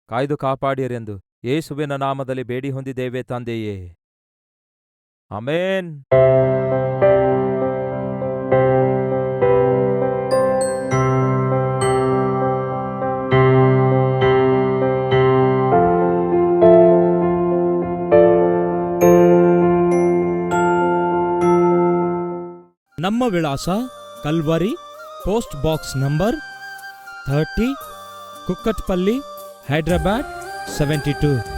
ಕಾಯ್ದು ಕಾಪಾಡಿರೆಂದು ಯೇಸುವಿನ ನಾಮದಲ್ಲಿ ಬೇಡಿ ಹೊಂದಿದ್ದೇವೆ ತಂದೆಯೇ. ಆಮೆನ್. ನಮ್ಮ ವಿಳಾಸ Calvary, post box number 30, Kukatpally, Hyderabad 72.